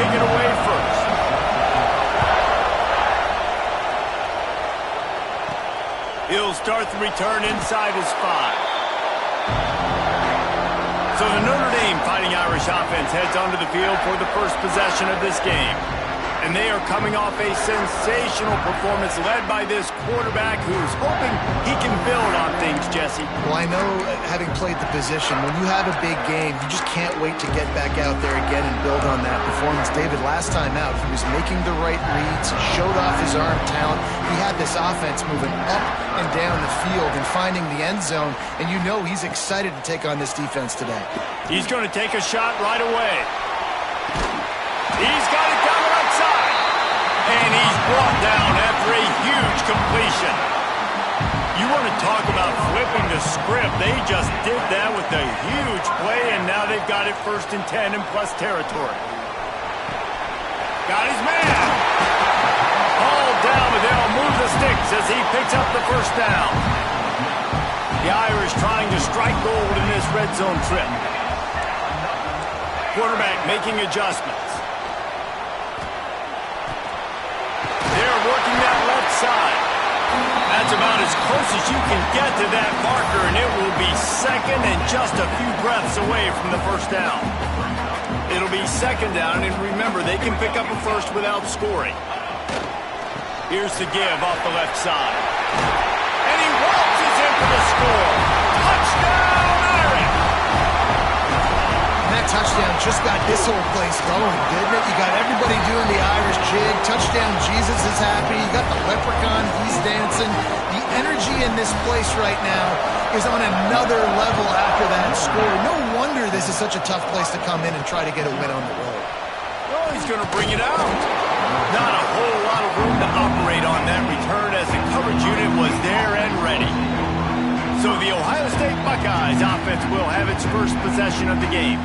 kick it away first. He'll start the return inside his 5. So the Notre Dame Fighting Irish offense heads onto the field for the first possession of this game. And they are coming off a sensational performance led by this quarterback who's hoping he can build on things, Jesse. Well, I know, having played the position, when you have a big game, you just can't wait to get back out there again and build on that performance. David, last time out, he was making the right reads, showed off his arm talent. He had this offense moving up and down the field and finding the end zone, and you know he's excited to take on this defense today. He's going to take a shot right away. He's got it down the right side. And he's brought down after a huge completion. You want to talk about flipping the script. They just did that with a huge play, and now they've got it 1st and 10 in plus territory. Got his man. Hauled down, but they'll move the sticks as he picks up the 1st down. The Irish trying to strike gold in this red zone trip. Quarterback making adjustments. They're working that left side. That's about as close as you can get to that marker, and it will be 2nd and just a few breaths away from the 1st down. It'll be 2nd down, and remember, they can pick up a 1st without scoring. Here's the give off the left side. And he waltzes in for the score. Touchdown, Irish! And that touchdown just got this whole place going, didn't it? You got everybody doing the Irish jig. Touchdown, Jesus is happy. You got the leprechaun, he's dancing. The energy in this place right now is on another level after that score. No wonder this is such a tough place to come in and try to get a win on the road. Oh, he's going to bring it out. Not a whole lot of room to operate on that return as the coverage unit was there and ready. So the Ohio State Buckeyes offense will have its first possession of the game.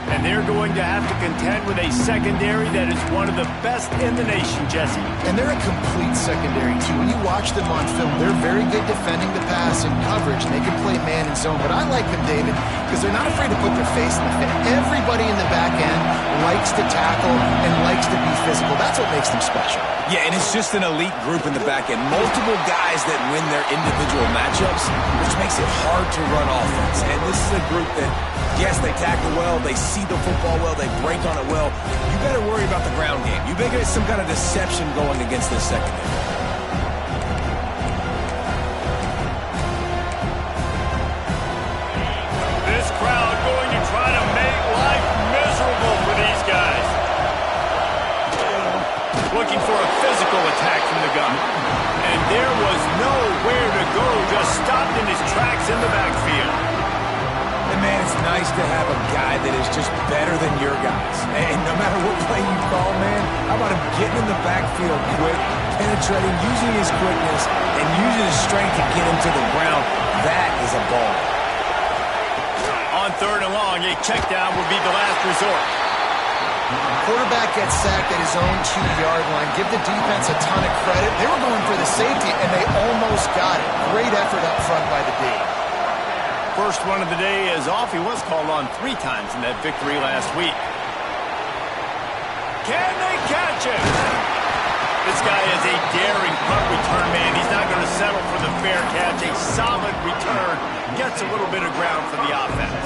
And they're going to have to contend with a secondary that is one of the best in the nation, Jesse. And they're a complete secondary, too. When you watch them on film, they're very good defending the pass and coverage, and they can play man and zone. But I like them, David, because they're not afraid to put their face in the fit. Everybody in the back end likes to tackle and likes to be physical. That's what makes them special. Yeah, and it's just an elite group in the back end. Multiple guys that win their individual matchups, which makes it hard to run offense. And this is a group that, yes, they tackle well, they see the football well, they break on it well. You got to worry about the ground game. You better get some kind of deception going against this secondary. This crowd going to try to make life miserable for these guys. Looking for a physical attack from the gun. And there was nowhere to go, just stopped in his tracks in the backfield. And man, it's nice to have a guy that is just better than your guys. And no matter what play you call, man, how about him getting in the backfield quick, penetrating, using his quickness, and using his strength to get him to the ground. That is a ball. On 3rd and long, a check down will be the last resort. Quarterback gets sacked at his own 2-yard line. Give the defense a ton of credit. They were going for the safety, and they almost got it. Great effort up front by the D. First one of the day is off. He was called on 3 times in that victory last week. Can they catch him? This guy is a daring punt return man. He's not going to settle for the fair catch. A solid return. Gets a little bit of ground for the offense.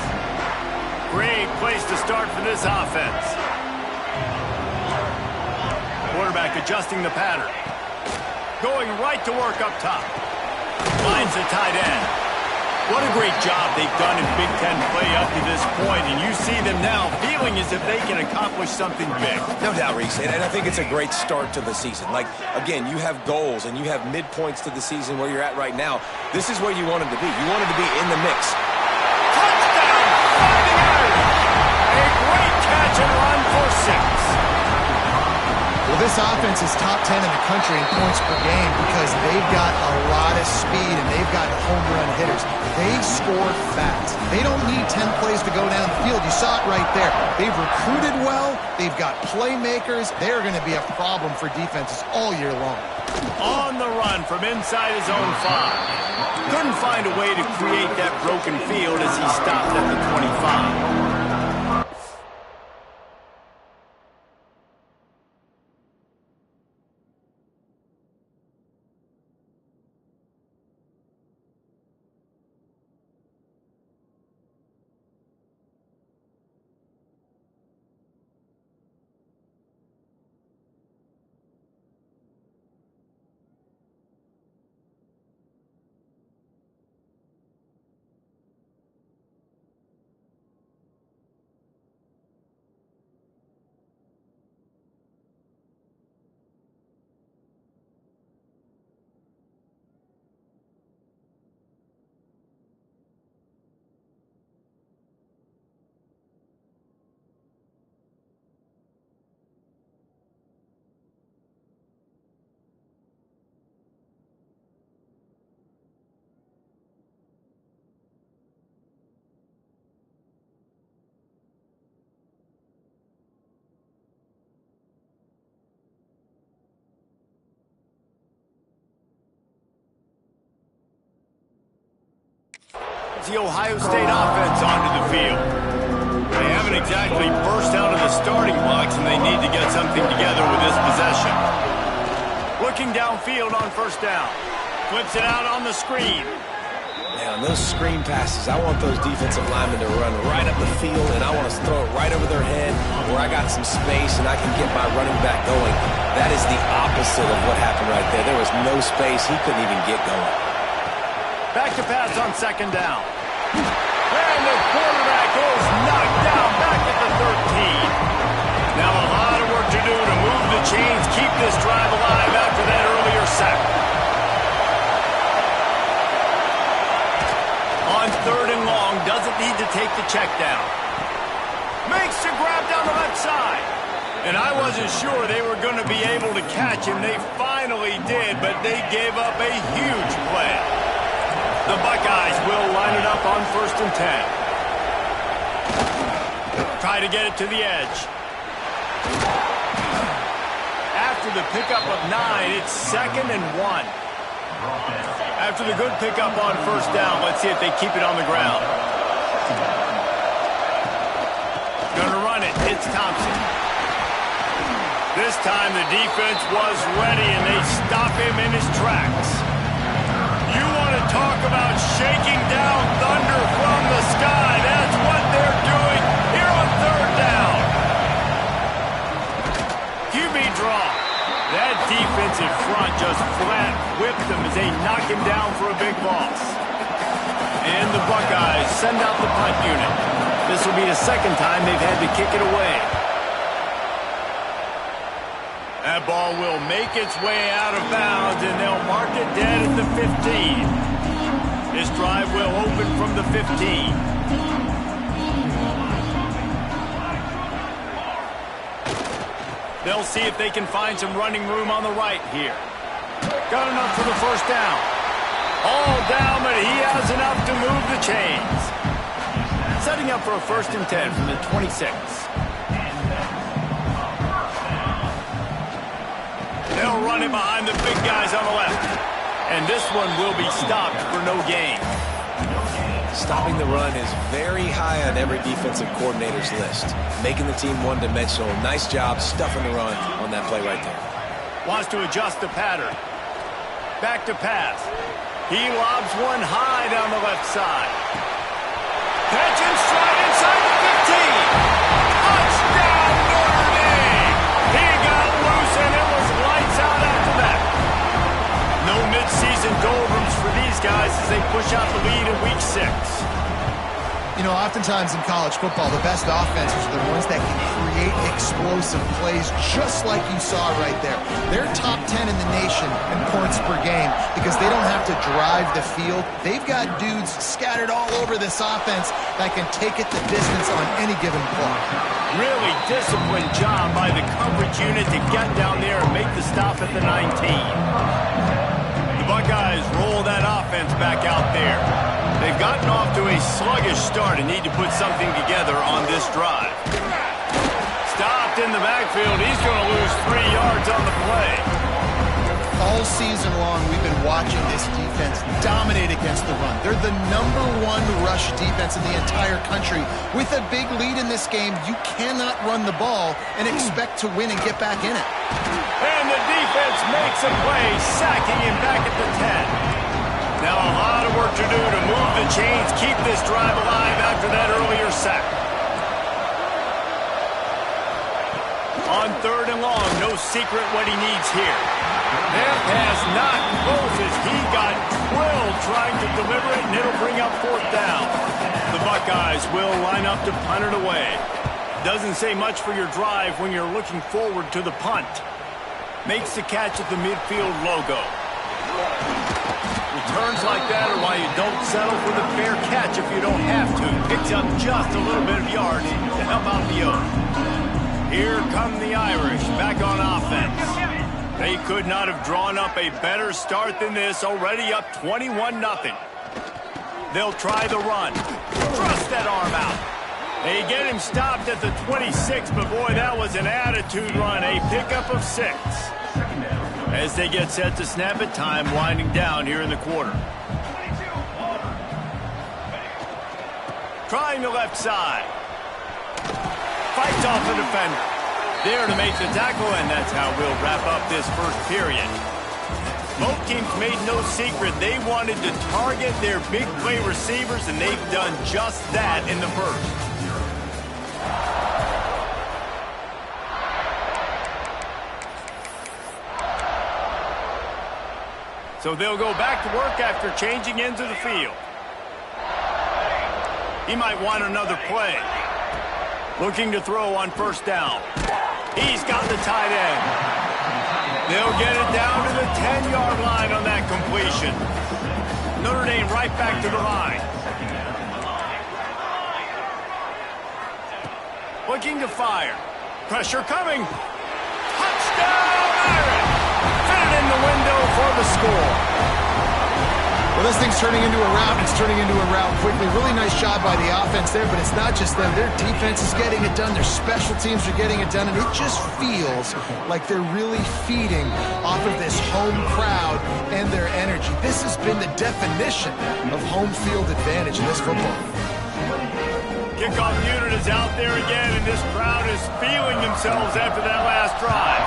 Great place to start for this offense. Quarterback adjusting the pattern. Going right to work up top. Finds the tight end. What a great job they've done in Big Ten play up to this point, and you see them now feeling as if they can accomplish something big. No doubt, Reese, and I think it's a great start to the season. Like, again, you have goals and you have midpoints to the season where you're at right now. This is where you want them to be. You want them to be in the mix. Touchdown! Fighting Irish! A great catch and run for 6. Well, this offense is top 10 in the country in points per game because they've got a lot of speed and they've got home run hitters. They score fast. They don't need 10 plays to go down the field. You saw it right there. They've recruited well. They've got playmakers. They're going to be a problem for defenses all year long. On the run from inside his own 5. Couldn't find a way to create that broken field as he stopped at the 25. drives the Ohio State offense onto the field. They haven't exactly burst out of the starting blocks, and they need to get something together with this possession. Looking downfield on first down. Flips it out on the screen. Man, on those screen passes, I want those defensive linemen to run right up the field, and I want to throw it right over their head where I got some space and I can get my running back going. That is the opposite of what happened right there. There was no space. He couldn't even get going. Back to pass on second down. And the quarterback goes knocked down back at the 13. Now a lot of work to do to move the chains, keep this drive alive after that earlier sack. On third and long, doesn't need to take the check down. Makes the grab down the left side. And I wasn't sure they were going to be able to catch him. They finally did, but they gave up a huge play. The Buckeyes will line it up on 1st and 10. Try to get it to the edge. After the pickup of 9, it's 2nd and 1. After the good pickup on first down, let's see if they keep it on the ground. Gonna run it. It's Thompson. This time the defense was ready, and they stop him in his tracks. You want to talk about shaking down thunder from the sky. That's what they're doing here on third down. QB draw. That defensive front just flat whipped them as they knock him down for a big loss. And the Buckeyes send out the punt unit. This will be the second time they've had to kick it away. That ball will make its way out of bounds, and they'll mark it dead at the 15. This drive will open from the 15. They'll see if they can find some running room on the right here. Got enough for the first down. All down, but he has enough to move the chains. Setting up for a 1st and 10 from the 26. They'll run it behind the big guys on the left. And this one will be stopped for no gain. Stopping the run is very high on every defensive coordinator's list. Making the team one-dimensional. Nice job stuffing the run on that play right there. Wants to adjust the pattern. Back to pass. He lobs one high down the left side. Catch and stride inside the 15. Touchdown, Notre Dame. He got loose, and it was lights out after that. No midseason doldrums for these guys as they push out the lead in Week 6. You know, oftentimes in college football, the best offenses are the ones that can create explosive plays just like you saw right there. They're top 10 in the nation in points per game because they don't have to drive the field. They've got dudes scattered all over this offense that can take it the distance on any given play. Really disciplined job by the coverage unit to get down there and make the stop at the 19. The Buckeyes roll that offense back out there. They've gotten off to a sluggish start and need to put something together on this drive. Stopped in the backfield. He's going to lose 3 yards on the play. All season long, we've been watching this defense dominate against the run. They're the #1 rush defense in the entire country. With a big lead in this game, you cannot run the ball and expect to win and get back in it. And the defense makes a play, sacking him back at the 10. Now a lot of work to do to move the chains, keep this drive alive after that earlier sack. On third and long, no secret what he needs here. That pass not close as he got drilled trying to deliver it, and it'll bring up 4th down. The Buckeyes will line up to punt it away. Doesn't say much for your drive when you're looking forward to the punt. Makes the catch at the midfield logo. Returns like that are why you don't settle for the fair catch if you don't have to. Picks up just a little bit of yards to help out the Oaks. Here come the Irish back on offense. They could not have drawn up a better start than this, already up 21-0. They'll try the run. Thrust that arm out. They get him stopped at the 26, but boy, that was an attitude run, a pickup of 6. As they get set to snap it, time winding down here in the quarter. Trying the left side. Fights off the defender. There to make the tackle, and that's how we'll wrap up this first period. Both teams made no secret they wanted to target their big play receivers, and they've done just that in the first. So they'll go back to work after changing into the field. He might want another play. Looking to throw on first down. He's got the tight end. They'll get it down to the 10-yard line on that completion. Notre Dame right back to the line. Looking to fire. Pressure coming. Touchdown, Irish! Fit it in the window for the score. Well, this thing's turning into a rout. It's turning into a rout quickly. Really nice job by the offense there, but it's not just them. Their defense is getting it done. Their special teams are getting it done, and it just feels like they're really feeding off of this home crowd and their energy. This has been the definition of home field advantage in this football. Kickoff unit is out there again, and this crowd is feeling themselves after that last drive.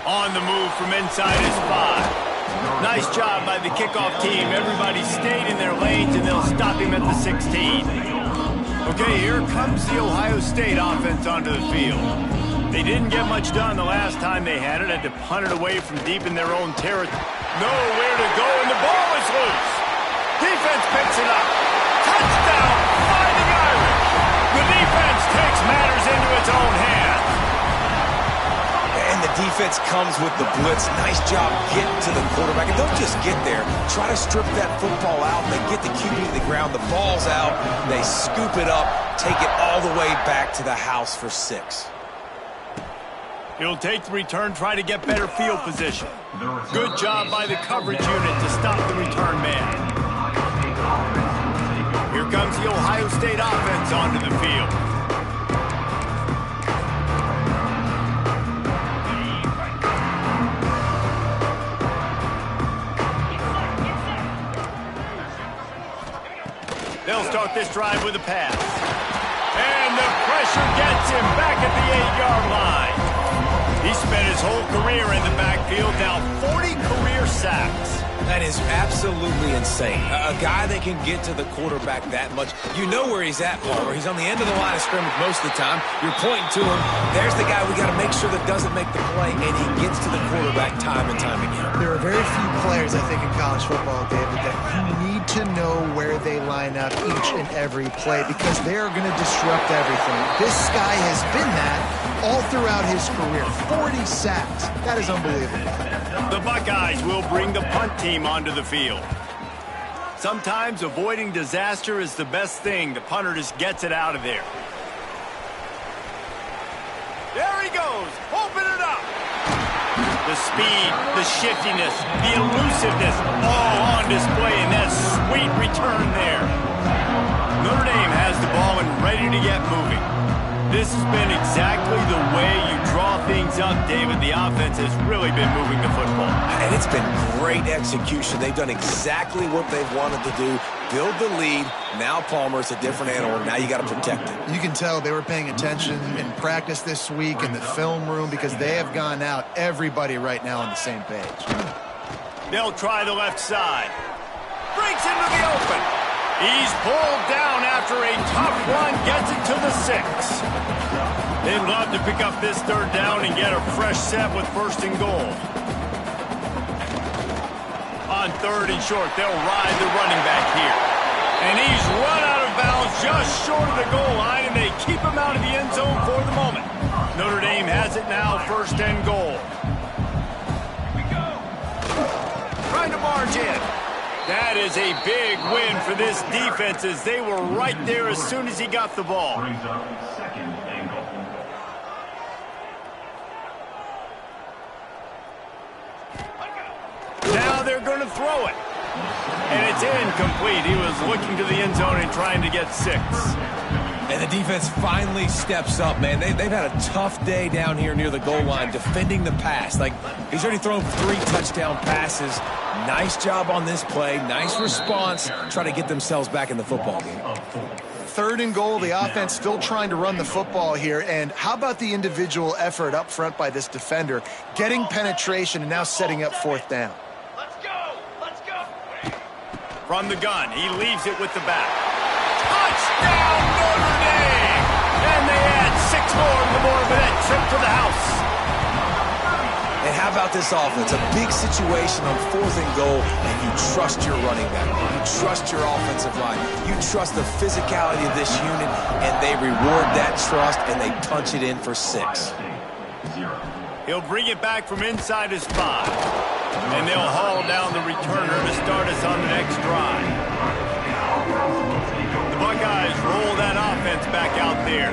On the move from inside his 5. Nice job by the kickoff team. Everybody stayed in their lanes, and they'll stop him at the 16. Okay, here comes the Ohio State offense onto the field. They didn't get much done the last time they had it. Had to punt it away from deep in their own territory. Nowhere to go, and the ball is loose. Defense picks it up. Touchdown, Fighting Irish. The defense takes matters into its own hands. And the defense comes with the blitz. Nice job getting to the quarterback. And don't just get there. Try to strip that football out. They get the QB to the ground. The ball's out. They scoop it up, take it all the way back to the house for 6. He'll take the return, try to get better field position. Good job by the coverage unit to stop the return man. Here comes the Ohio State offense onto the field. They'll start this drive with a pass. And the pressure gets him back at the 8-yard line. He spent his whole career in the backfield, now 40 career sacks. That is absolutely insane. A guy that can get to the quarterback that much. You know where he's at, Palmer. He's on the end of the line of scrimmage most of the time. You're pointing to him. There's the guy we got to make sure that doesn't make the play, and he gets to the quarterback time and time again. There are very few players, I think, in college football, David, that you need to know where they line up each and every play because they're going to disrupt everything. This guy has been that all throughout his career. 40 sacks. That is unbelievable. The Buckeyes will bring the punt team onto the field. Sometimes avoiding disaster is the best thing. The punter just gets it out of there. There he goes. Open it up. The speed, the shiftiness, the elusiveness, all on display in that sweet return there. Notre Dame has the ball and ready to get moving. This has been exactly the way you draw things up, David. The offense has really been moving the football. And it's been great execution. They've done exactly what they've wanted to do. Build the lead. Now Palmer's a different animal. Now you got to protect it. You can tell they were paying attention in practice this week in the film room because they have gone out, everybody right now on the same page. They'll try the left side. Breaks into the open. He's pulled down after a tough run, gets it to the 6. They'd love to pick up this third down and get a fresh set with 1st and goal. On 3rd and short, they'll ride the running back here. And he's run out of bounds just short of the goal line, and they keep him out of the end zone for the moment. Notre Dame has it now, 1st and goal. Trying to barge in. That is a big win for this defense as they were right there as soon as he got the ball. Now they're going to throw it. And it's incomplete. He was looking to the end zone and trying to get 6. And the defense finally steps up, man. They've had a tough day down here near the goal line defending the pass. Like, he's already thrown 3 touchdown passes. Nice job on this play. Nice response. Try to get themselves back in the football game. 3rd and goal. The offense still trying to run the football here. And how about the individual effort up front by this defender, getting penetration and now setting up 4th down. Let's go. Let's go. From the gun, he leaves it with the back. Touchdown, Notre Dame! And they add 6 more to the board with that trip to the house. And how about this offense? A big situation on 4th and goal, and you trust your running back. You trust your offensive line. You trust the physicality of this unit, and they reward that trust, and they punch it in for 6. He'll bring it back from inside his 5. And they'll haul down the returner to start us on the next drive. The Buckeyes roll that offense back out there.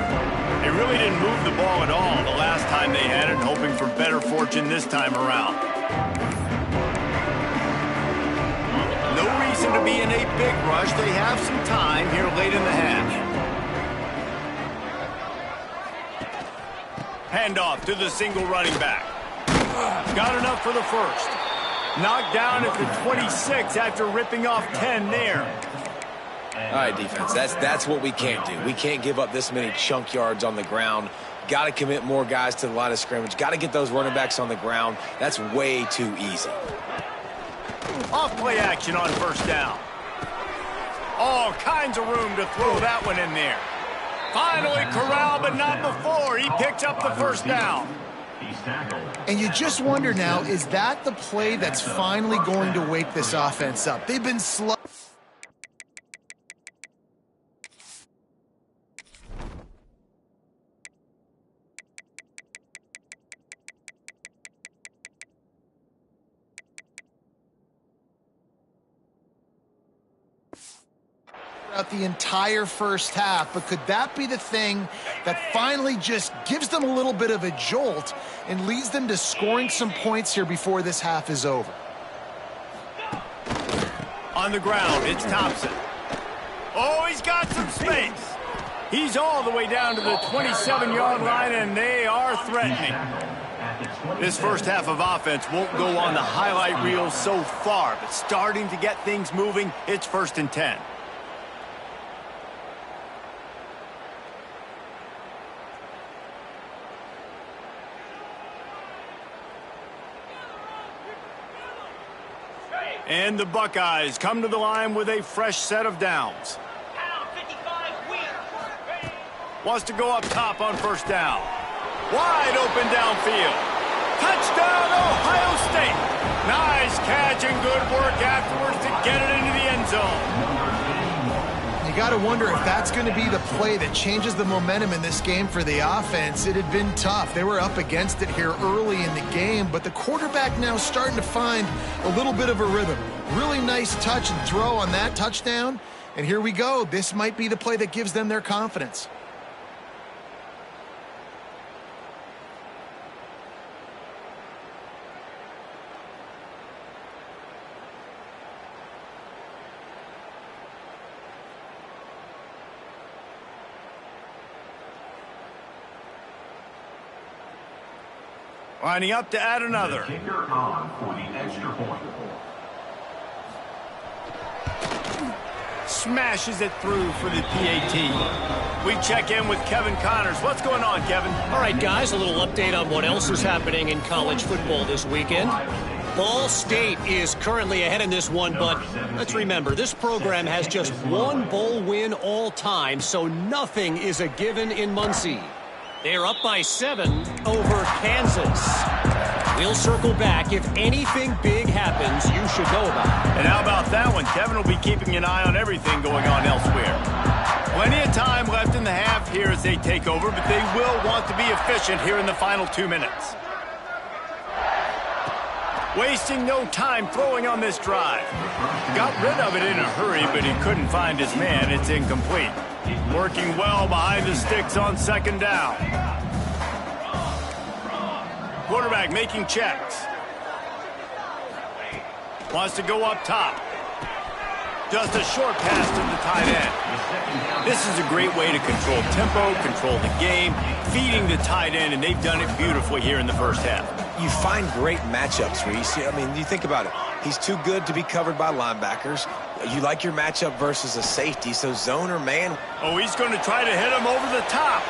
They really didn't move the ball at all the last time they had it, hoping for better fortune this time around. No reason to be in a big rush. They have some time here late in the half. Handoff to the single running back. Got enough for the first. Knocked down at the 26 after ripping off 10 there. All right, defense, that's what we can't do. We can't give up this many chunk yards on the ground. Got to commit more guys to the line of scrimmage. Got to get those running backs on the ground. That's way too easy. Off play action on 1st down. All kinds of room to throw that one in there. Finally corralled, but not before. He picks up the 1st down. And you just wonder now, is that the play that's finally going to wake this offense up? They've been slow. The entire first half, but could that be the thing that finally just gives them a little bit of a jolt and leads them to scoring some points here before this half is over? On the ground, it's Thompson. Oh, he's got some space. He's all the way down to the 27-yard line, and they are threatening. This first half of offense won't go on the highlight reel so far, but starting to get things moving, it's 1st and 10. And the Buckeyes come to the line with a fresh set of downs. Wants to go up top on 1st down. Wide open downfield. Touchdown, Ohio State. Nice catch and good work afterwards to get it into the end zone. You got to wonder if that's going to be the play that changes the momentum in this game for the offense. It had been tough. They were up against it here early in the game, but the quarterback now starting to find a little bit of a rhythm. Really nice touch and throw on that touchdown. And here we go. This might be the play that gives them their confidence. Lining up to add another. Kicker on for the extra point. Smashes it through for the PAT. We check in with Kevin Connors. What's going on, Kevin? All right, guys, a little update on what else is happening in college football this weekend. Ball State is currently ahead in this one, but let's remember, this program has just one bowl win all time, so nothing is a given in Muncie. They're up by 7 over Kansas. We'll circle back. If anything big happens, you should know about it. And how about that one? Kevin will be keeping an eye on everything going on elsewhere. Plenty of time left in the half here as they take over, but they will want to be efficient here in the final 2 minutes. Wasting no time throwing on this drive. Got rid of it in a hurry, but he couldn't find his man. It's incomplete. Working well behind the sticks on 2nd down. Quarterback making checks. Wants to go up top. Just a short pass to the tight end. This is a great way to control tempo, control the game, feeding the tight end, and they've done it beautifully here in the first half. You find great matchups, Reese. I mean, you think about it. He's too good to be covered by linebackers. You like your matchup versus a safety, so zone or man. Oh, he's going to try to hit him over the top.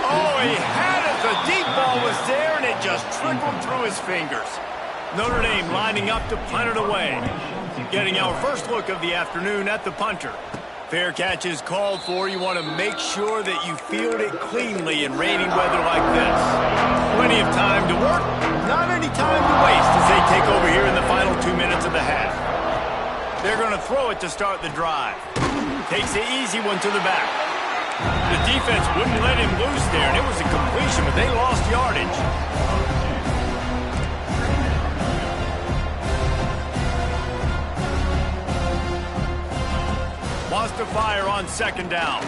Oh, he had it. The deep ball was there, and it just trickled through his fingers. Notre Dame lining up to punt it away. Getting our first look of the afternoon at the punter. Fair catch is called for. You want to make sure that you field it cleanly in rainy weather like this. Plenty of time to work, not any time to waste as they take over here in the final 2 minutes of the half. They're going to throw it to start the drive. Takes the easy one to the back. The defense wouldn't let him loose there, and it was a completion, but they lost yardage. Wants to fire on second down.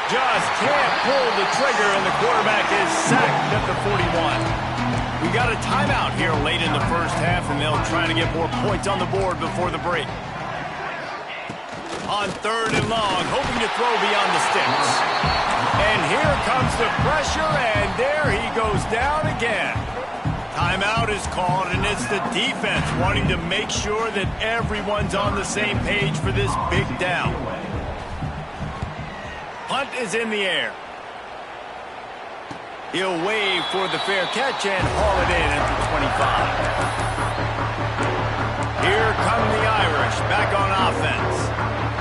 Just can't pull the trigger, and the quarterback is sacked at the 41. We got a timeout here late in the first half, and they'll try to get more points on the board before the break. On third and long, hoping to throw beyond the sticks. And here comes the pressure, and there he goes down again. Timeout is called, and it's the defense wanting to make sure that everyone's on the same page for this big down. Punt is in the air. He'll wave for the fair catch and haul it in at the 25. Here come the Irish back on offense.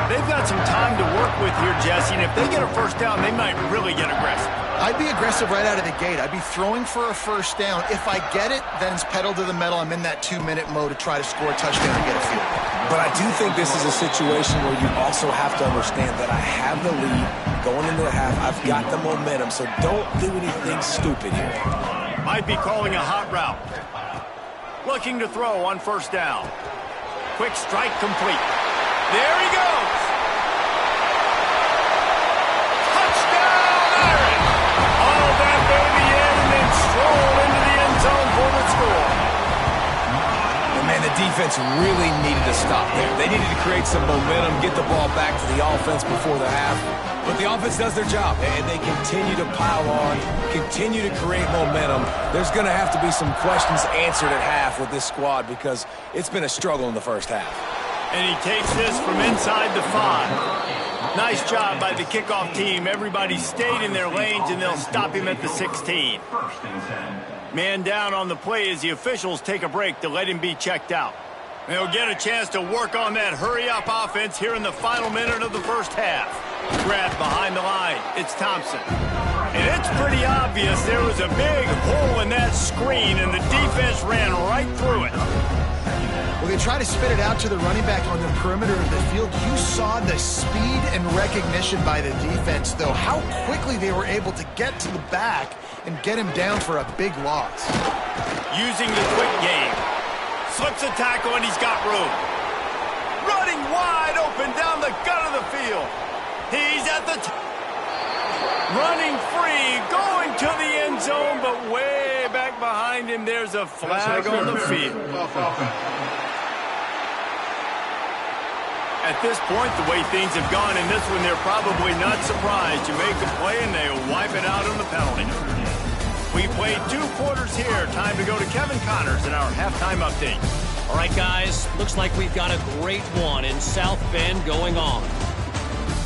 They've got some time to work with here, Jesse, and if they get a first down, they might really get aggressive. I'd be aggressive right out of the gate. I'd be throwing for a first down. If I get it, then it's pedal to the metal. I'm in that 2-minute mode to try to score a touchdown and get a field goal. But I do think this is a situation where you also have to understand that I have the lead going into the half. I've got the momentum, so don't do anything stupid here. Might be calling a hot route. Looking to throw on first down. Quick strike complete. There he goes. Touchdown, Irish. All that baby in and then stroll into the end zone for the score. And man, the defense really needed to stop there. They needed to create some momentum, get the ball back to the offense before the half. But the offense does their job, and they continue to pile on, continue to create momentum. There's going to have to be some questions answered at half with this squad because it's been a struggle in the first half. And he takes this from inside the 5. Nice job by the kickoff team. Everybody stayed in their lanes, and they'll stop him at the 16. Man down on the play as the officials take a break to let him be checked out. They'll get a chance to work on that hurry-up offense here in the final minute of the first half. Grabbed behind the line. It's Thompson. And it's pretty obvious there was a big hole in that screen, and the defense ran right through it. Well, they try to spit it out to the running back on the perimeter of the field. You saw the speed and recognition by the defense, though. How quickly they were able to get to the back and get him down for a big loss. Using the quick game. Slips a tackle, and he's got room. Running wide open down the gut of the field. He's at the running free, going to the end zone, but way back behind him, there's a flag on the field. At this point, the way things have gone in this one, they're probably not surprised. You make a play, and they wipe it out on the penalty. We played 2 quarters here. Time to go to Kevin Connors in our halftime update. All right, guys, looks like we've got a great one in South Bend going on.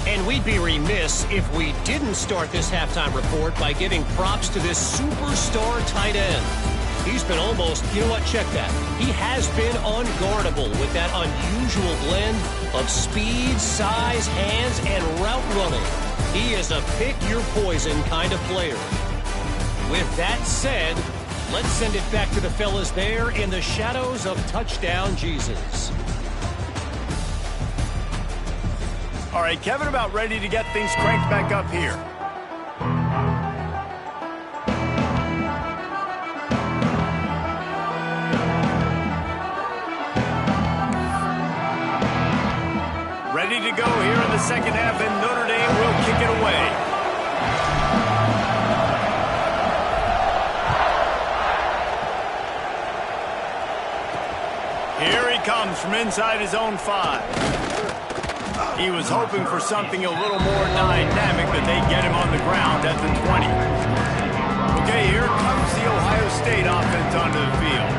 And we'd be remiss if we didn't start this halftime report by giving props to this superstar tight end. He's been almost, you know what, check that. He has been unguardable with that unusual blend of speed, size, hands, and route running. He is a pick-your-poison kind of player. With that said, let's send it back to the fellas there in the shadows of Touchdown Jesus. All right, Kevin, about ready to get things cranked back up here. Ready to go here in the second half, and Notre Dame will kick it away. Here he comes from inside his own 5. He was hoping for something a little more dynamic, but they get him on the ground at the 20. Okay, here comes the Ohio State offense onto the field.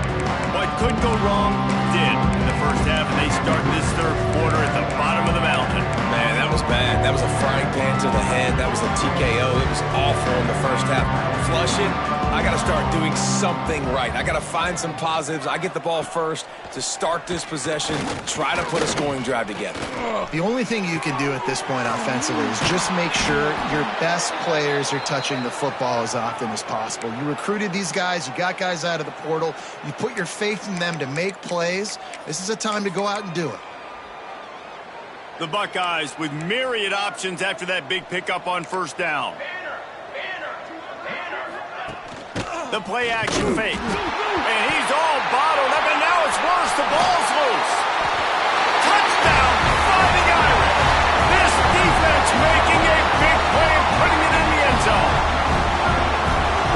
could go wrong did in the first half, and they start this third quarter at the bottom of the mountain. Man, that was bad. That was a frying pan to the head. That was a TKO. It was awful in the first half. Flush it. I got to start doing something right. I got to find some positives. I get the ball first to start this possession, try to put a scoring drive together. The only thing you can do at this point offensively is just make sure your best players are touching the football as often as possible. You recruited these guys. You got guys out of the portal. You put your faith in them to make plays. This is a time to go out and do it. The Buckeyes with myriad options after that big pickup on first down. The play-action fake. And he's all bottled up, and now it's worse. The ball's loose. Touchdown, Fighting Irish. This defense making a big play and putting it in the end zone.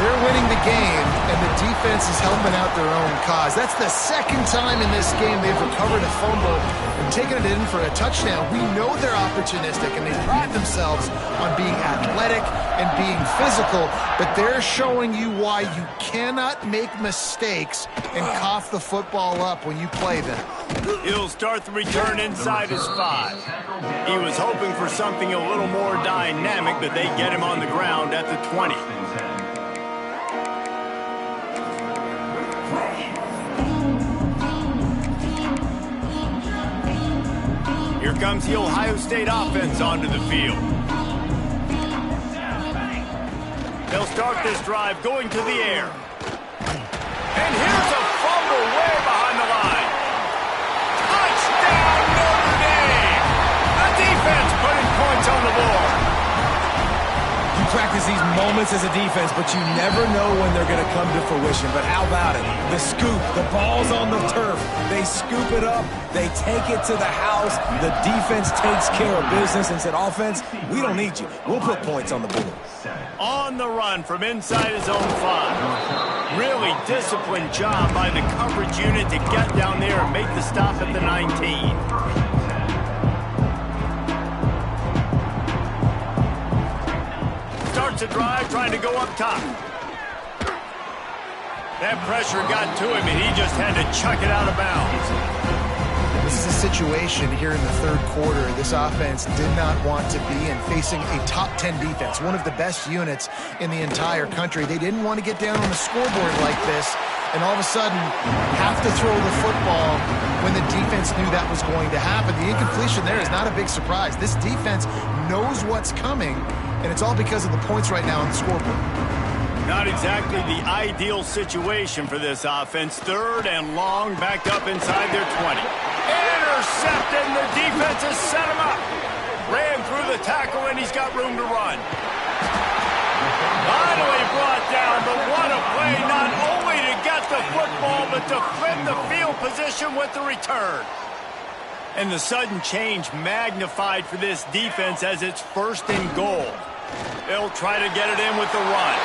They're winning the game, and the defense is helping out their own cause. That's the second time in this game they've recovered a fumble and taken it in for a touchdown. We know they're opportunistic, and they pride themselves on being athletic and being physical, but they're showing you why you cannot make mistakes and cough the football up when you play them. He'll start the return inside his 5. He was hoping for something a little more dynamic, but they get him on the ground at the 20. Here comes the Ohio State offense onto the field. They'll start this drive going to the air. And here's a fumble way behind the line. Touchdown, Notre Dame! The defense putting points on the board. You practice these moments as a defense, but you never know when they're going to come to fruition. But how about it? The scoop, the ball's on the turf. They scoop it up. They take it to the house. The defense takes care of business and said, offense, we don't need you. We'll put points on the board. On the run from inside his own 5. Really disciplined job by the coverage unit to get down there and make the stop at the 19. Starts a drive trying to go up top. That pressure got to him, and he just had to chuck it out of bounds. This is a situation here in the third quarter this offense did not want to be in, facing a top 10 defense, one of the best units in the entire country. They didn't want to get down on the scoreboard like this and all of a sudden have to throw the football when the defense knew that was going to happen. The incompletion there is not a big surprise. This defense knows what's coming, and it's all because of the points right now on the scoreboard. Not exactly the ideal situation for this offense. Third and long, backed up inside their 20. Intercepted, and the defense has set him up. Ran through the tackle, and he's got room to run. Finally brought down, but what a play, not only to get the football, but to flip the field position with the return. And the sudden change magnified for this defense as it's first and goal. They'll try to get it in with the run.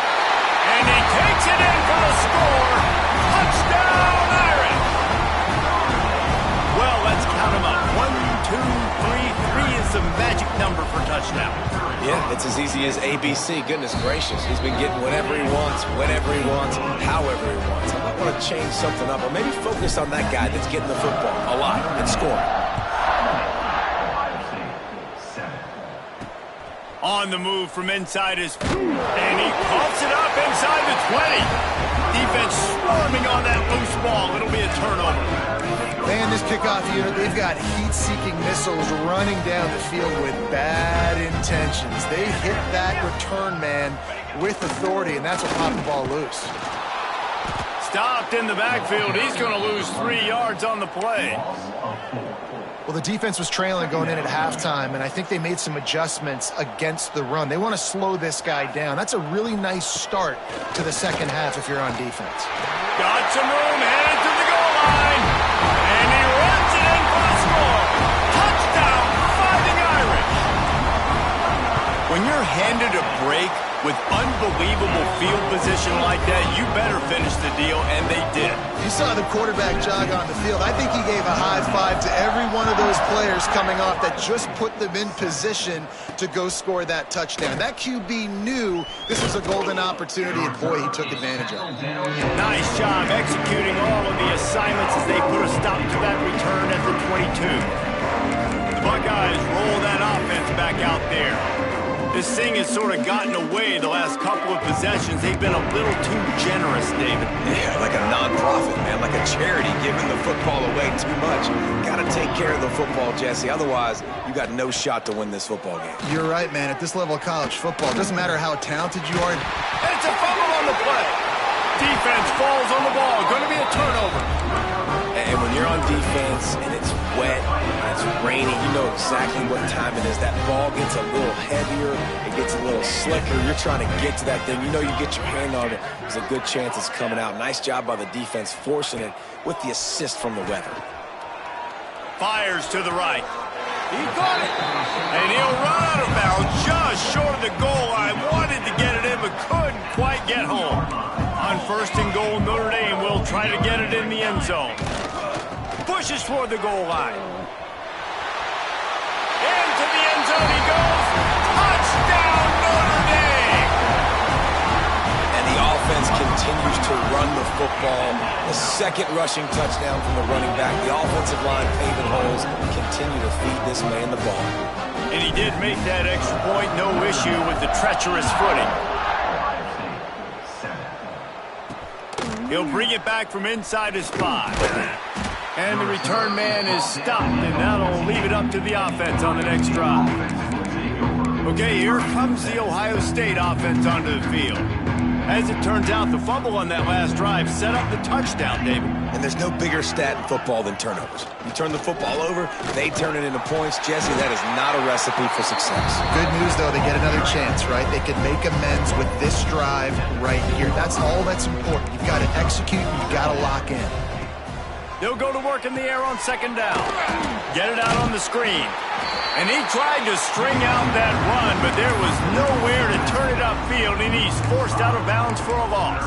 And he takes it in for the score. Touchdown, Irish! Well, let's count them up. 1, 2, 3. 3 is the magic number for touchdown. Yeah, it's as easy as ABC. Goodness gracious. He's been getting whatever he wants, whenever he wants, however he wants. I might want to change something up, or maybe focus on that guy that's getting the football a lot and scoring. On the move from inside his... And he pumps it up inside the 20. Defense swarming on that loose ball. It'll be a turnover. Man, this kickoff unit, they've got heat-seeking missiles running down the field with bad intentions. They hit that return man with authority, and that's what popped the ball loose. Stopped in the backfield. He's going to lose 3 yards on the play. Well, the defense was trailing going in at halftime, and I think they made some adjustments against the run. They want to slow this guy down. That's a really nice start to the second half if you're on defense. Got some room, headed to the goal line, and he runs it in for the score. Touchdown, Fighting Irish. When you're handed a break with unbelievable field position like that, you better finish the deal, and they did. You saw the quarterback jog on the field. I think he gave a high five to every one of those players coming off that just put them in position to go score that touchdown. That QB knew this was a golden opportunity, and boy, he took advantage of it. Nice job executing all of the assignments as they put a stop to that return at the 22. The Buckeyes roll that offense back out there. This thing has sort of gotten away the last couple of possessions. They've been a little too generous, David. Yeah, like a non-profit, man, like a charity giving the football away too much. Got to take care of the football, Jesse. Otherwise, you got no shot to win this football game. You're right, man. At this level of college football, it doesn't matter how talented you are. And it's a fumble on the play. Defense falls on the ball. Going to be a turnover. And when you're on defense and it's wet and it's raining, you know exactly what time it is. That ball gets a little heavier. It gets a little slicker. You're trying to get to that thing. You know you get your hand on it. There's a good chance it's coming out. Nice job by the defense forcing it with the assist from the weather. Fires to the right. He caught it. And he'll run out of bounds just short of the goal line. Wanted to get it in but couldn't quite get home. On 1st and goal, Notre Dame will try to get it in the end zone. Pushes toward the goal line. Into the end zone he goes. Touchdown, Notre Dame! And the offense continues to run the football. The second rushing touchdown from the running back. The offensive line paving holes. Continue to feed this man the ball. And he did make that extra point. No issue with the treacherous footing. He'll bring it back from inside his 5. And the return man is stopped, and that'll leave it up to the offense on the next drive. Okay, here comes the Ohio State offense onto the field. As it turns out, the fumble on that last drive set up the touchdown, David. And there's no bigger stat in football than turnovers. You turn the football over, they turn it into points. Jesse, that is not a recipe for success. Good news, though, they get another chance, right? They can make amends with this drive right here. That's all that's important. You've got to execute, you've got to lock in. They'll go to work in the air on 2nd down. Get it out on the screen. And he tried to string out that run, but there was nowhere to turn it upfield, and he's forced out of bounds for a loss.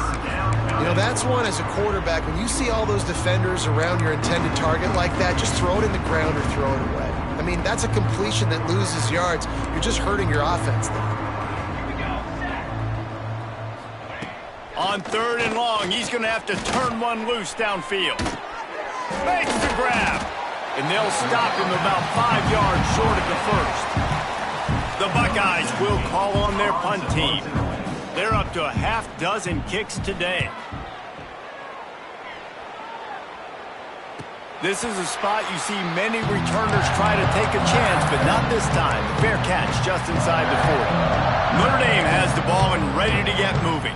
You know, that's one as a quarterback. When you see all those defenders around your intended target like that, just throw it in the ground or throw it away. I mean, that's a completion that loses yards. You're just hurting your offense there. On 3rd and long, he's going to have to turn one loose downfield. Makes the grab. And they'll stop him about 5 yards short of the 1st. The Buckeyes will call on their punt team. They're up to a half-dozen kicks today. This is a spot you see many returners try to take a chance, but not this time. The fair catch just inside the 40. Notre Dame has the ball and ready to get moving.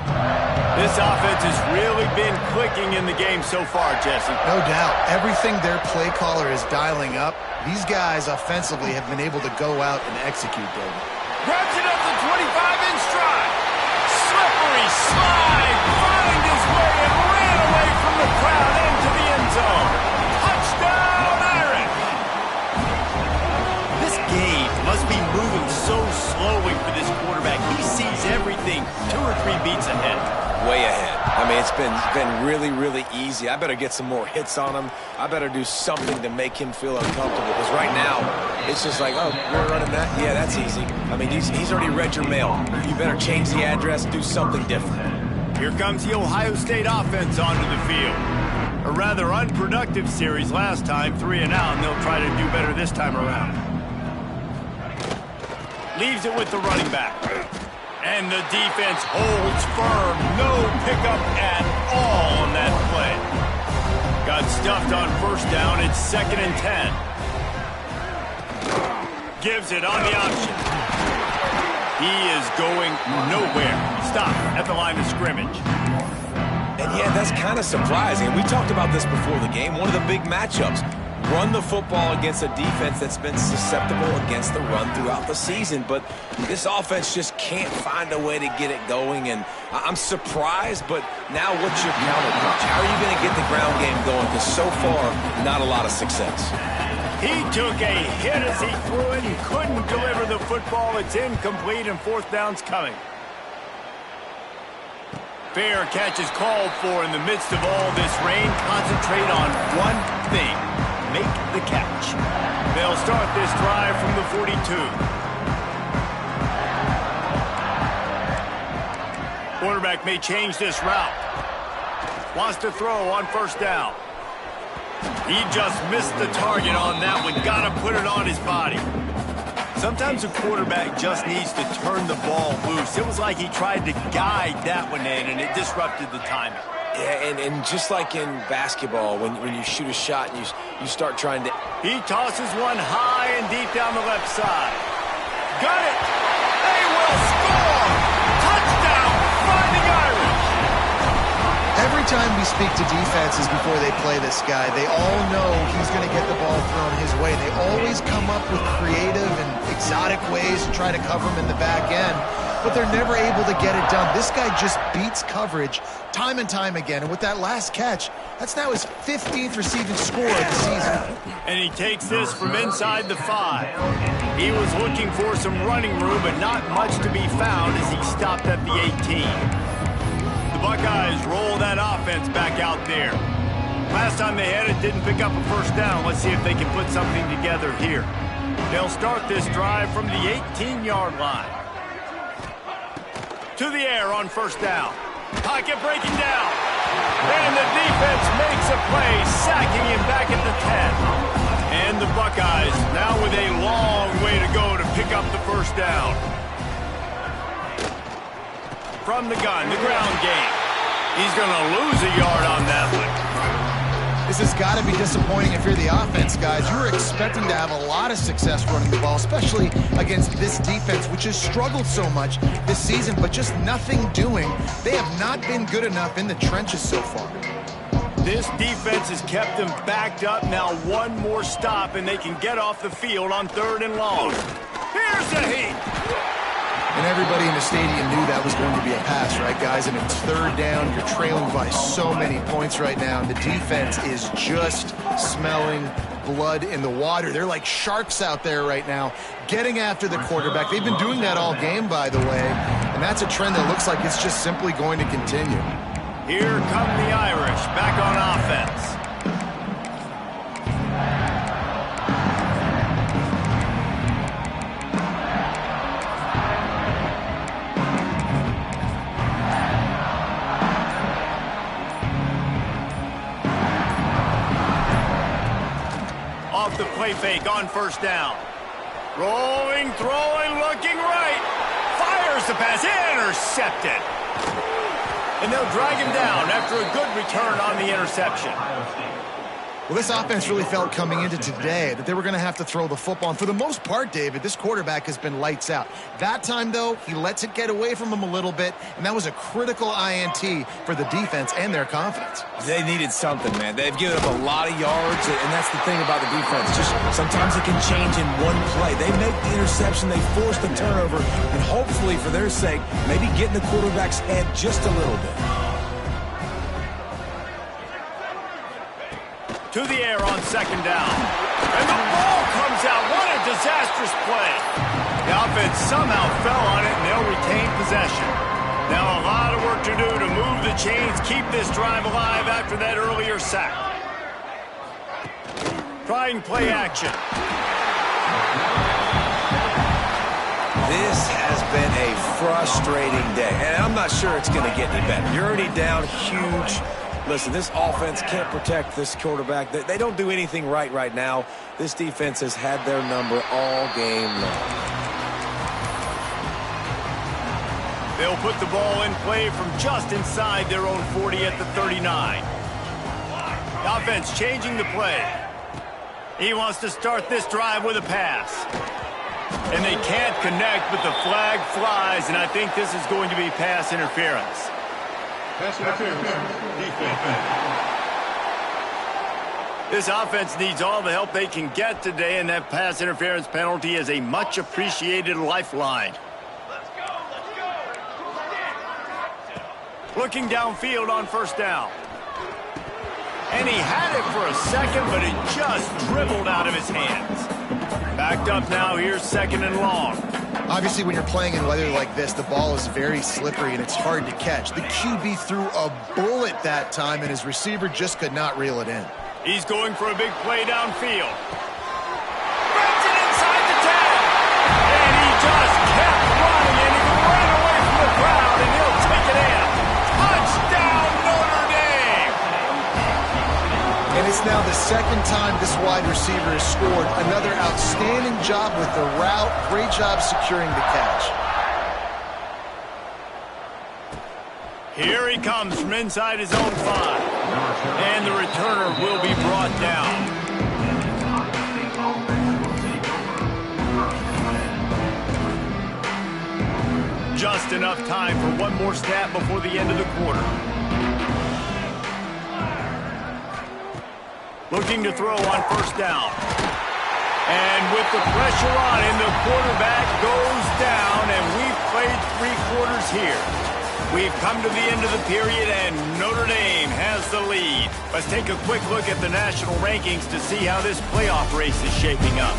This offense has really been clicking in the game so far, Jesse. No doubt. Everything their play caller is dialing up, these guys offensively have been able to go out and execute, David. Grabs it up the 25-inch stride. Slippery slide. Find his way and ran away from the crowd into the end zone. Touchdown, Irish! This game must be moving so slowly for this quarterback. He sees everything 2 or 3 beats ahead. Way ahead. I mean, it's been really, really easy. I better get some more hits on him. I better do something to make him feel uncomfortable. Because right now, it's just like, oh, you're running that? Yeah, that's easy. I mean, he's already read your mail. You better change the address, do something different. Here comes the Ohio State offense onto the field. A rather unproductive series last time, 3 and out, and they'll try to do better this time around. Leaves it with the running back. And the defense holds firm. No pickup at all on that play. Got stuffed on 1st down. It's 2nd and 10. Gives it on the option. He is going nowhere. Stop at the line of scrimmage. And yeah, that's kind of surprising. We talked about this before the game. One of the big matchups. Run the football against a defense that's been susceptible against the run throughout the season. But this offense just can't find a way to get it going. And I'm surprised, but now what's your counterpunch? How are you going to get the ground game going? Because so far, not a lot of success. He took a hit as he threw it and couldn't deliver the football. It's incomplete and 4th down's coming. Fair catch is called for in the midst of all this rain. Concentrate on one thing. Make the catch. They'll start this drive from the 42. Quarterback may change this route. Wants to throw on first down. He just missed the target on that one. Got to put it on his body. Sometimes a quarterback just needs to turn the ball loose. It was like he tried to guide that one in, and it disrupted the timing. Yeah, and just like in basketball, when you shoot a shot and you start trying to... He tosses one high and deep down the left side. Got it! They will score! Touchdown, Fighting Irish! Every time we speak to defenses before they play this guy, they all know he's going to get the ball thrown his way. They always come up with creative and exotic ways to try to cover him in the back end, but they're never able to get it done. This guy just beats coverage time and time again, and with that last catch, that's now his 15th receiving score of the season. And he takes this from inside the 5. He was looking for some running room, but not much to be found as he stopped at the 18. The Buckeyes roll that offense back out there. Last time they had it, didn't pick up a first down. Let's see if they can put something together here. They'll start this drive from the 18-yard line. To the air on first down. Pocket breaking down. And the defense makes a play, sacking him back at the 10. And the Buckeyes now with a long way to go to pick up the first down. From the gun, the ground game. He's going to lose a yard on that one. This has got to be disappointing if you're the offense, guys. You're expecting to have a lot of success running the ball, especially against this defense, which has struggled so much this season, but just nothing doing. They have not been good enough in the trenches so far. This defense has kept them backed up. Now one more stop, and they can get off the field on 3rd and long. Here's the heat. And everybody in the stadium knew that was going to be a pass, right, guys? And it's 3rd down. You're trailing by so many points right now. And the defense is just smelling blood in the water. They're like sharks out there right now, getting after the quarterback. They've been doing that all game, by the way. And that's a trend that looks like it's just simply going to continue. Here come the Irish back on offense. Off the play fake on first down. Rolling, throwing, looking right. Fires the pass, intercepted. And they'll drag him down after a good return on the interception. Well, this offense really felt coming into today that they were going to have to throw the football. And for the most part, David, this quarterback has been lights out. That time, though, he lets it get away from him a little bit, and that was a critical INT for the defense and their confidence. They needed something, man. They've given up a lot of yards, and that's the thing about the defense. Just sometimes it can change in one play. They make the interception, they force the turnover, and hopefully, for their sake, maybe get in the quarterback's head just a little bit. To the air on 2nd down. And the ball comes out. What a disastrous play. The offense somehow fell on it, and they'll retain possession. Now a lot of work to do to move the chains, keep this drive alive after that earlier sack. Trying play action. This has been a frustrating day, and I'm not sure it's going to get any better. You're already down huge. Listen, this offense can't protect this quarterback. They don't do anything right now. This defense has had their number all game long. They'll put the ball in play from just inside their own 40 at the 39. The offense changing the play. He wants to start this drive with a pass. And they can't connect, but the flag flies, and I think this is going to be pass interference. Pass interference. Defense. This offense needs all the help they can get today, and that pass interference penalty is a much-appreciated lifeline. Looking downfield on first down. And he had it for a second, but it just dribbled out of his hands. Backed up now, here's 2nd and long. Obviously, when you're playing in weather like this, the ball is very slippery and it's hard to catch. The QB threw a bullet that time, and his receiver just could not reel it in. He's going for a big play downfield. Grabs it inside the 10. And he just kept running, and he ran away from the crowd, and he'll take it in. Touchdown, Notre Dame! And it's now the second time this wide receiver has scored. Another outstanding job with the route. Great job securing the catch. Here he comes from inside his own 5. And the returner will be brought down. Just enough time for one more stat before the end of the quarter. Looking to throw on first down. And with the pressure on him, the quarterback goes down, and we've played 3 quarters here. We've come to the end of the period, and Notre Dame has the lead. Let's take a quick look at the national rankings to see how this playoff race is shaping up.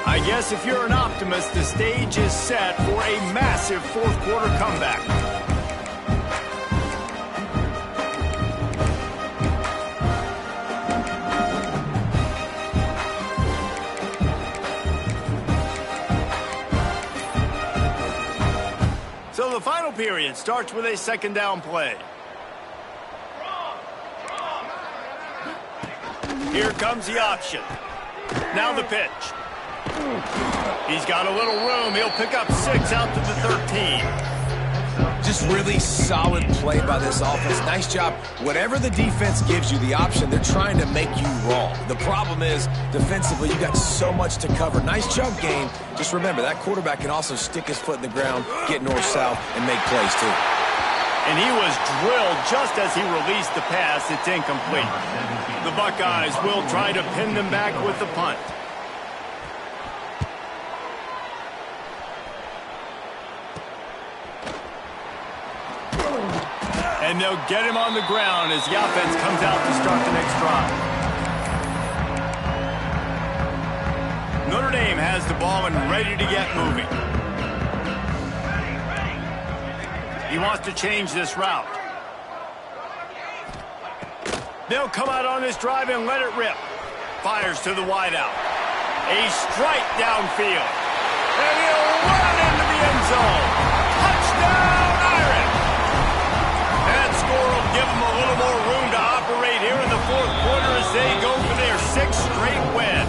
I guess if you're an optimist, the stage is set for a massive fourth quarter comeback. So the final period starts with a second down play. Here comes the option. Now the pitch. He's got a little room. He'll pick up 6 out to the 13. Just really solid play by this offense. Nice job. Whatever the defense gives you the option, they're trying to make you wrong. The problem is, defensively, you got so much to cover. Nice jump game. Just remember, that quarterback can also stick his foot in the ground, get north-south, and make plays, too. And he was drilled just as he released the pass. It's incomplete. The Buckeyes will try to pin them back with the punt. And they'll get him on the ground as the offense comes out to start the next drive. Notre Dame has the ball and ready to get moving. He wants to change this route. They'll come out on this drive and let it rip. Fires to the wideout. A strike downfield. And he'll run into the end zone. Touchdown, Irish! That score will give them a little more room to operate here in the fourth quarter as they go for their 6th straight win.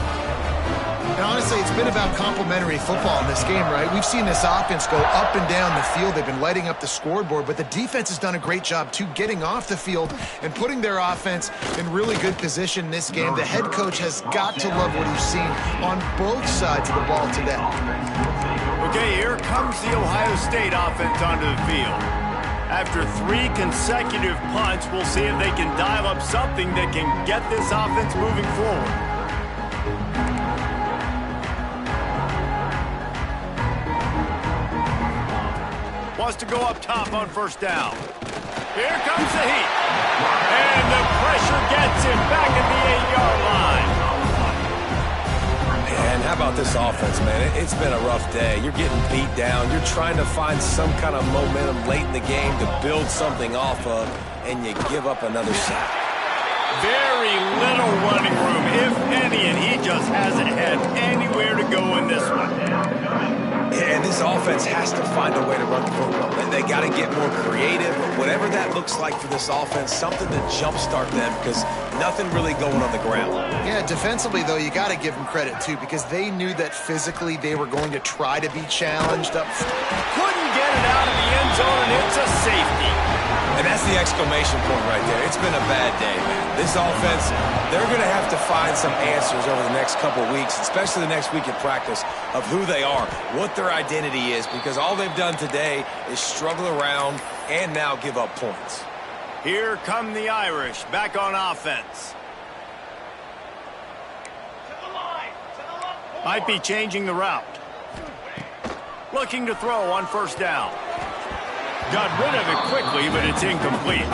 And honestly, it's been about complementary football in this game, right? We've seen this offense go up and down the field. They've been lighting up the scoreboard, but the defense has done a great job, too, getting off the field and putting their offense in really good position in this game. The head coach has got to love what he's seen on both sides of the ball today. Okay, here comes the Ohio State offense onto the field. After 3 consecutive punts, we'll see if they can dial up something that can get this offense moving forward. Wants to go up top on first down. Here comes the heat. And the pressure gets him back at the 8-yard line. Man, how about this offense, man? It's been a rough day. You're getting beat down. You're trying to find some kind of momentum late in the game to build something off of, and you give up another sack. Very little running room, if any, and he just hasn't had anywhere to go in this one. And this offense has to find a way to run the football. And they got to get more creative. Whatever that looks like for this offense, something to jumpstart them because nothing really going on the ground. Yeah, defensively, though, you got to give them credit, too, because they knew that physically they were going to try to be challenged up. Couldn't get it out of the end zone, and it's a safety. And that's the exclamation point right there. It's been a bad day, man. This offense, they're going to have to find some answers over the next couple of weeks, especially the next week of practice, of who they are, what their identity is, because all they've done today is struggle around and now give up points. Here come the Irish back on offense. Might be changing the route. Looking to throw on first down. Got rid of it quickly, but it's incomplete.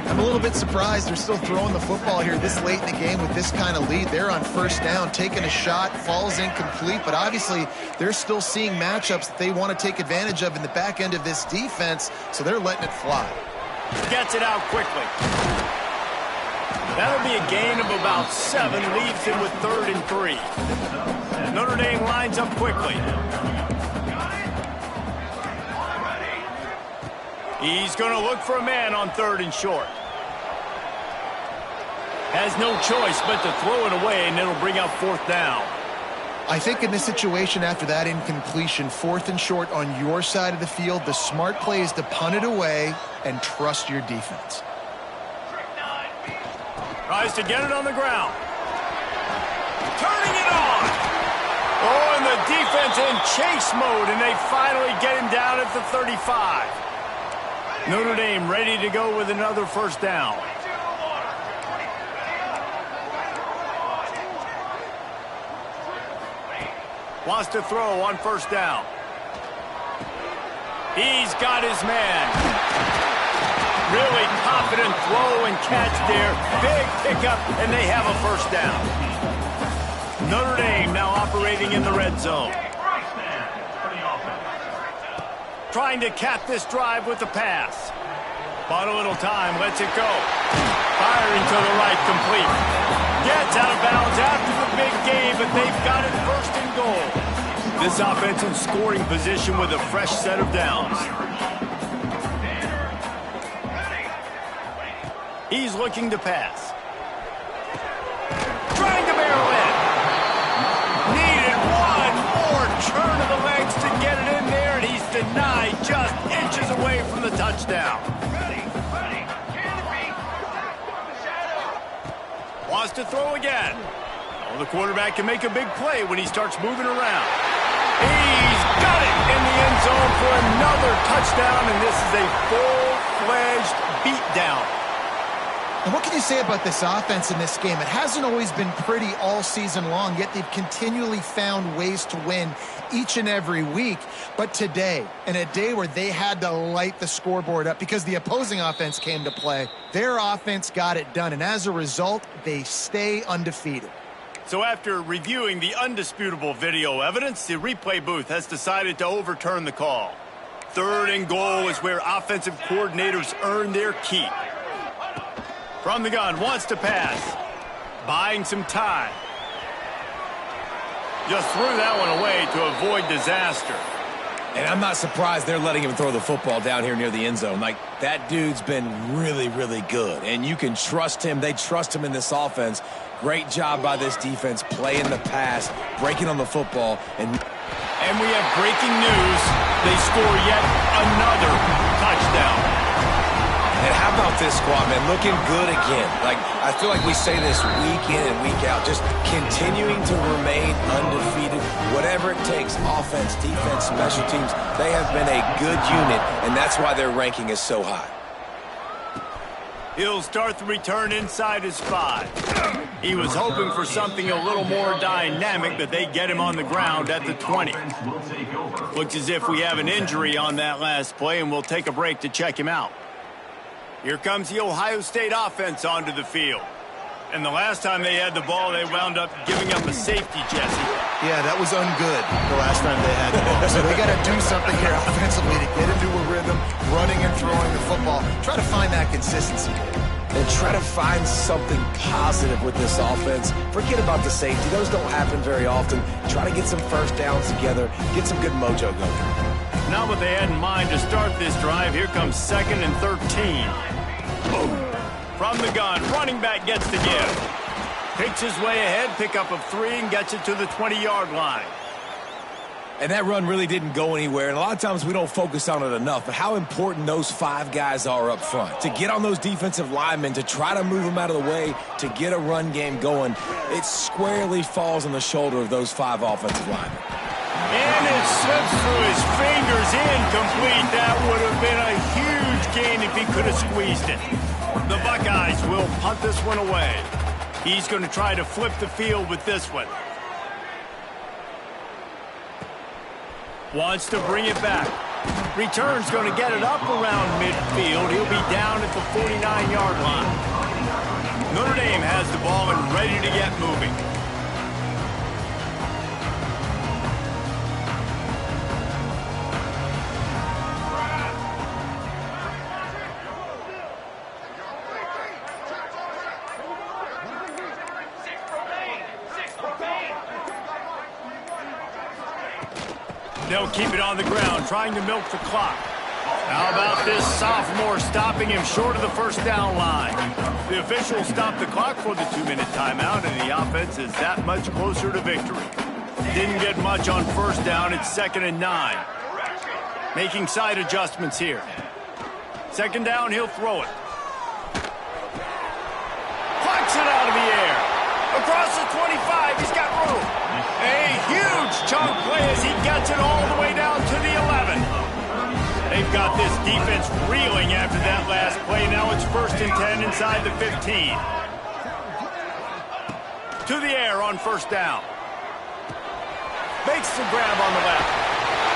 I'm a little bit surprised they're still throwing the football here this late in the game with this kind of lead. They're on first down, taking a shot, falls incomplete, but obviously they're still seeing matchups that they want to take advantage of in the back end of this defense, so they're letting it fly. Gets it out quickly. That'll be a gain of about 7, leaves him with 3rd and 3. Notre Dame lines up quickly. He's going to look for a man on 3rd and short. Has no choice but to throw it away, and it'll bring up 4th down. I think in this situation after that incompletion, 4th and short on your side of the field, the smart play is to punt it away and trust your defense. Tries to get it on the ground. Turning it on. Oh, and the defense in chase mode, and they finally get him down at the 35. Notre Dame ready to go with another 1st down. Wants to throw on 1st down. He's got his man. Really confident throw and catch there. Big pickup, and they have a 1st down. Notre Dame now operating in the red zone. Trying to cap this drive with the pass. Bought a little time, lets it go. Firing to the right, complete. Gets out of bounds after the big game, but they've got it 1st and goal. This offense in scoring position with a fresh set of downs. He's looking to pass. Trying to barrel in. Needed one more turn of the legs to get it in there, and he's denied just inches away from the touchdown. Wants to throw again. Oh, the quarterback can make a big play when he starts moving around. He's got it in the end zone for another touchdown, and this is a full-fledged beatdown. And what can you say about this offense in this game? It hasn't always been pretty all season long, yet they've continually found ways to win each and every week. But today, in a day where they had to light the scoreboard up because the opposing offense came to play, their offense got it done. And as a result, they stay undefeated. So after reviewing the undisputable video evidence, the replay booth has decided to overturn the call. 3rd and goal is where offensive coordinators earn their keep. From the gun, wants to pass. Buying some time. Just threw that one away to avoid disaster. And I'm not surprised they're letting him throw the football down here near the end zone. Like, that dude's been really, really good. And you can trust him. They trust him in this offense. Great job by this defense playing the pass, breaking on the football. And we have breaking news. They score yet another touchdown. And how about this squad, man? Looking good again. Like, I feel like we say this week in and week out, just continuing to remain undefeated. Whatever it takes, offense, defense, special teams, they have been a good unit, and that's why their ranking is so high. He'll start the return inside his 5. He was hoping for something a little more dynamic, but they get him on the ground at the 20. Looks as if we have an injury on that last play, and we'll take a break to check him out. Here comes the Ohio State offense onto the field. And the last time they had the ball, they wound up giving up a safety, Jesse. Yeah, that was ungood the last time they had the ball. So they got to do something here offensively to get into a rhythm, running and throwing the football. Try to find that consistency. And try to find something positive with this offense. Forget about the safety. Those don't happen very often. Try to get some 1st downs together. Get some good mojo going. Not what they had in mind to start this drive. Here comes 2nd and 13. From the gun, running back gets the give. Picks his way ahead, pickup of 3, and gets it to the 20-yard line. And that run really didn't go anywhere, and a lot of times we don't focus on it enough, but how important those 5 guys are up front. To get on those defensive linemen, to try to move them out of the way, to get a run game going, it squarely falls on the shoulder of those 5 offensive linemen. And it slips through his fingers, incomplete. That would have been a huge gain if he could have squeezed it. The Buckeyes will punt this one away. He's going to try to flip the field with this one. Wants to bring it back. Return's going to get it up around midfield. He'll be down at the 49-yard line. Notre Dame has the ball and ready to get moving. They'll keep it on the ground, trying to milk the clock. How about this sophomore stopping him short of the first down line? The officials stopped the clock for the 2-minute timeout, and the offense is that much closer to victory. Didn't get much on first down. It's 2nd and 9. Making side adjustments here. 2nd down, he'll throw it. Plucks it out of the air. Across the 25, he's got room. A huge chunk play as he gets it all the way down to the 11. They've got this defense reeling after that last play. Now it's 1st and 10 inside the 15. To the air on 1st down. Makes the grab on the left.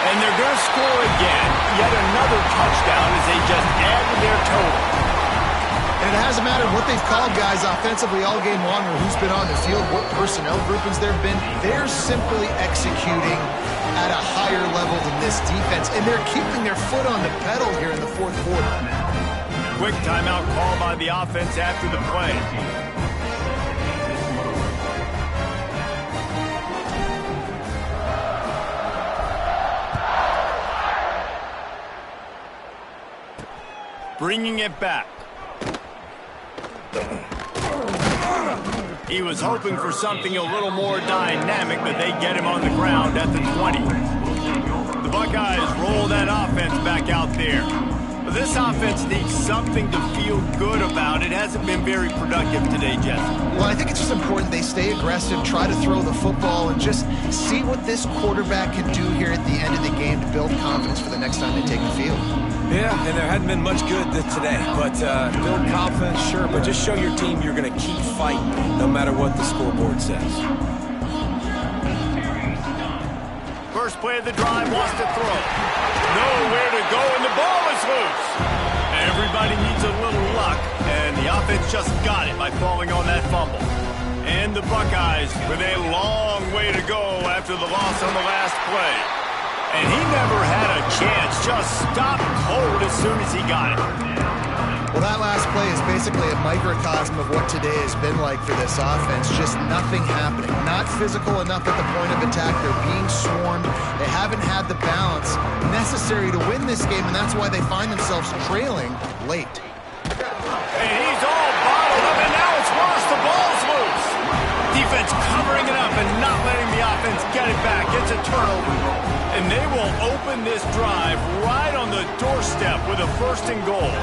And they're going to score again. Yet another touchdown as they just add to their total. And it hasn't mattered what they've called guys offensively all game long or who's been on the field, what personnel groupings there have been. They're simply executing at a higher level than this defense, and they're keeping their foot on the pedal here in the 4th quarter. Quick timeout call by the offense after the play. Bringing it back. He was hoping for something a little more dynamic, but they get him on the ground at the 20. The Buckeyes roll that offense back out there. But this offense needs something to feel good about. It hasn't been very productive today, Jesse. Well, I think it's just important they stay aggressive, try to throw the football, and just see what this quarterback can do here at the end of the game to build confidence for the next time they take the field. Yeah, and there hadn't been much good today. But build confidence, sure, but just show your team you're going to keep fighting no matter what the scoreboard says. First play of the drive, wants to throw. Nowhere to go, and the ball is loose. Everybody needs a little luck, and the offense just got it by falling on that fumble. And the Buckeyes with a long way to go after the loss on the last play. And he never had a chance, just stopped cold as soon as he got it. Well, that last play is basically a microcosm of what today has been like for this offense. Just nothing happening. Not physical enough at the point of attack. They're being swarmed. They haven't had the balance necessary to win this game, and that's why they find themselves trailing late. And he's all bottled up, and now it's worse. The ball's loose. Defense covering it up and not letting the offense get it back. It's a turnover. And they will open this drive right on the doorstep with a 1st and goal.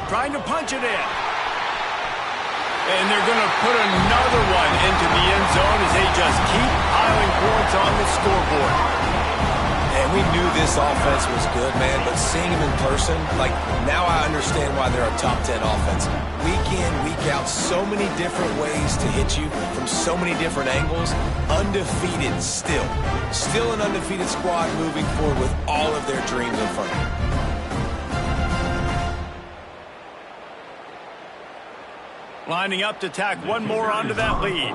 Trying to punch it in. And they're going to put another one into the end zone as they just keep piling points on the scoreboard. And we knew this offense was good, man, but seeing them in person, like, now I understand why they're a top 10 offense. Week in, week out, so many different ways to hit you from so many different angles. Undefeated still. Still an undefeated squad moving forward with all of their dreams in front of them. Lining up to tack one more onto that lead.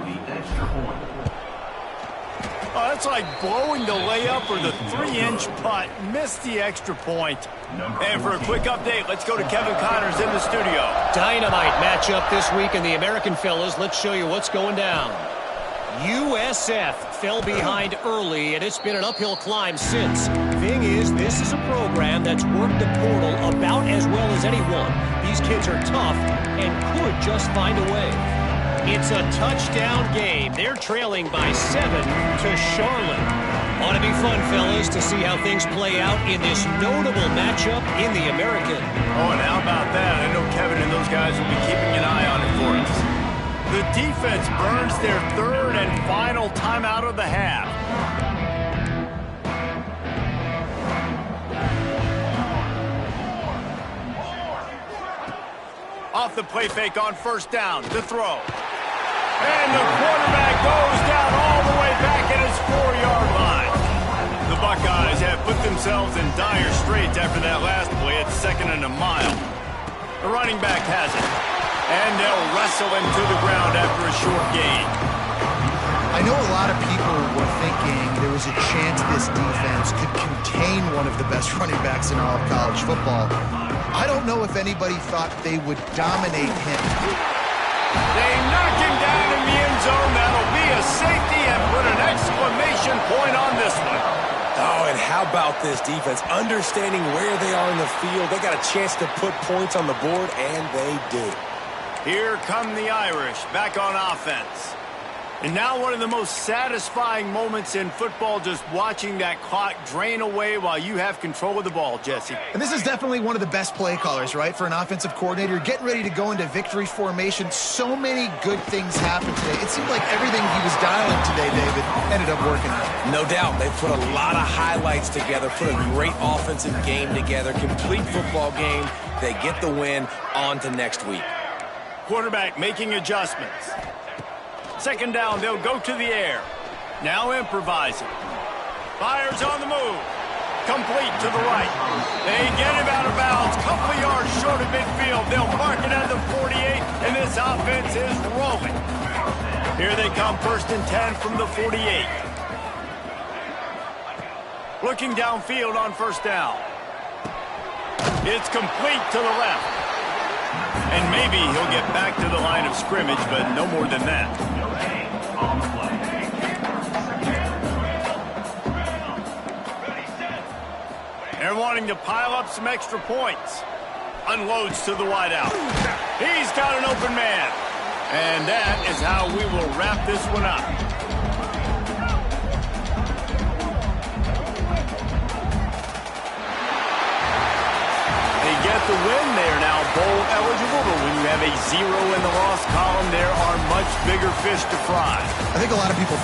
Oh, that's like blowing the layup or the 3-inch putt. Missed the extra point. And for a quick update, let's go to Kevin Connors in the studio. Dynamite matchup this week in the American, fellas. Let's show you what's going down. USF fell behind early, and it's been an uphill climb since. Thing is, this is a program that's worked the portal about as well as anyone. These kids are tough and could just find a way. It's a touchdown game. They're trailing by 7 to Charlotte. Ought to be fun, fellas, to see how things play out in this notable matchup in the American. Oh, and how about that? I know Kevin and those guys will be keeping an eye on it for us. The defense burns their 3rd and final timeout of the half. Off the play fake on 1st down to throw. And the quarterback goes down all the way back at his 4-yard line. The Buckeyes have put themselves in dire straits after that last play. It's 2nd and a mile. The running back has it. And they'll wrestle him to the ground after a short gain. I know a lot of people were thinking there was a chance this defense could contain one of the best running backs in all of college football. I don't know if anybody thought they would dominate him. They knock him down in the end zone. That'll be a safety and put an exclamation point on this one. Oh, and how about this defense? Understanding where they are in the field. They got a chance to put points on the board, and they do. Here come the Irish back on offense. And now one of the most satisfying moments in football, just watching that clock drain away while you have control of the ball, Jesse. And this is definitely one of the best play callers, right, for an offensive coordinator. Getting ready to go into victory formation. So many good things happened today. It seemed like everything he was dialing today, David, ended up working out. No doubt. They put a lot of highlights together, put a great offensive game together, complete football game. They get the win. On to next week. Quarterback making adjustments. 2nd down, they'll go to the air. Now improvising. Fires on the move. Complete to the right. They get him out of bounds. Couple of yards short of midfield. They'll mark it at the 48, and this offense is rolling. Here they come, 1st and 10 from the 48. Looking downfield on 1st down. It's complete to the left. And maybe he'll get back to the line of scrimmage, but no more than that. They're wanting to pile up some extra points. Unloads to the wideout. He's got an open man. And that is how we will wrap this one up. Get the win. They are now bowl eligible, but when you have a 0 in the loss column, there are much bigger fish to fry. I think a lot of people